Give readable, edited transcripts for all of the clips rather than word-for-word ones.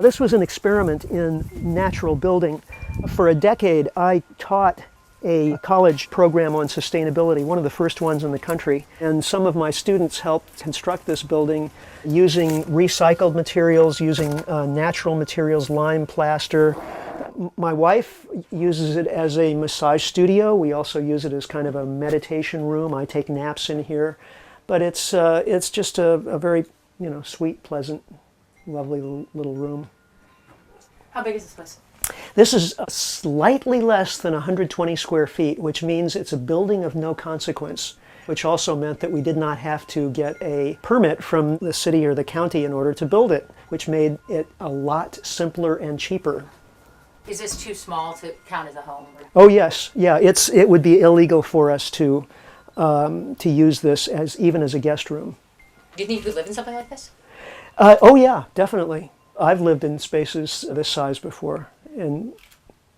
this was an experiment in natural building. For a decade, I taught a college program on sustainability, one of the first ones in the country. And some of my students helped construct this building using recycled materials, using natural materials, lime plaster. My wife uses it as a massage studio. We also use it as kind of a meditation room. I take naps in here. But it's just a very, sweet, pleasant, lovely little room. How big is this place? This is slightly less than 120 square feet, which means it's a building of no consequence, which also meant that we did not have to get a permit from the city or the county in order to build it, which made it a lot simpler and cheaper. Is this too small to count as a home? Oh yes, yeah. It would be illegal for us to use this even as a guest room. Do you think you could live in something like this? Oh yeah, definitely. I've lived in spaces this size before, and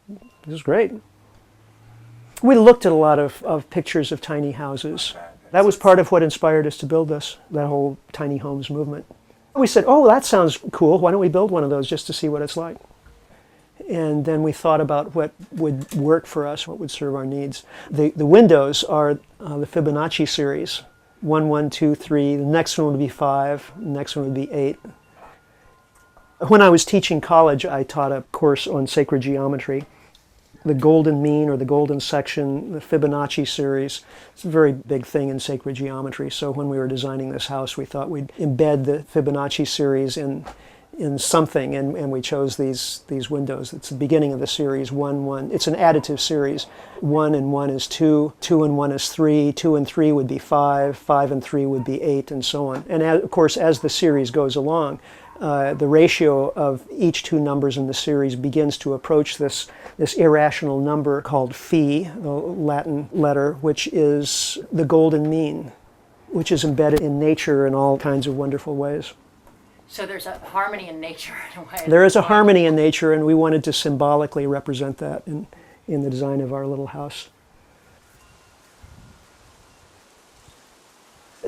this is great. We looked at a lot of pictures of tiny houses. That was part of what inspired us to build that whole tiny homes movement. We said, oh, that sounds cool. Why don't we build one of those just to see what it's like? And then we thought about what would work for us, what would serve our needs. The windows are the Fibonacci series. 1, 1, 2, 3. The next one would be 5. The next one would be 8. When I was teaching college, I taught a course on sacred geometry. The golden mean or the golden section, the Fibonacci series, it's a very big thing in sacred geometry. So when we were designing this house, we thought we'd embed the Fibonacci series in something, and we chose these windows. It's the beginning of the series, 1, 1. It's an additive series. 1 and 1 is 2, 2 and 1 is 3, 2 and 3 would be 5, 5 and 3 would be 8, and so on. And of course, as the series goes along, the ratio of each two numbers in the series begins to approach this irrational number called phi, the Latin letter, which is the golden mean, which is embedded in nature in all kinds of wonderful ways. So there's a harmony in nature in a way. There is a harmony in nature, and we wanted to symbolically represent that in the design of our little house.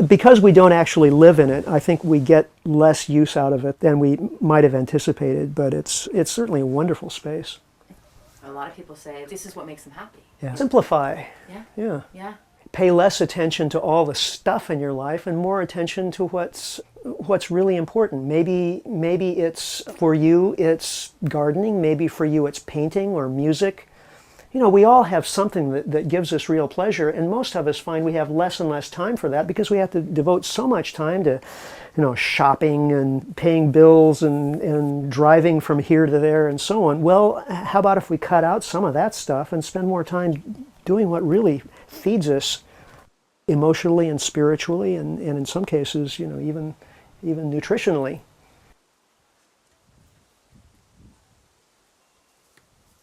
Because we don't actually live in it, I think we get less use out of it than we might have anticipated, but it's certainly a wonderful space. A lot of people say this is what makes them happy. Yeah. Simplify. Yeah. Pay less attention to all the stuff in your life and more attention to what's really important. Maybe it's for you, it's gardening. Maybe for you, it's painting or music. We all have something that gives us real pleasure, and most of us find we have less and less time for that because we have to devote so much time to, shopping and paying bills and driving from here to there and so on. Well, how about if we cut out some of that stuff and spend more time doing what really feeds us emotionally and spiritually, and in some cases, even nutritionally.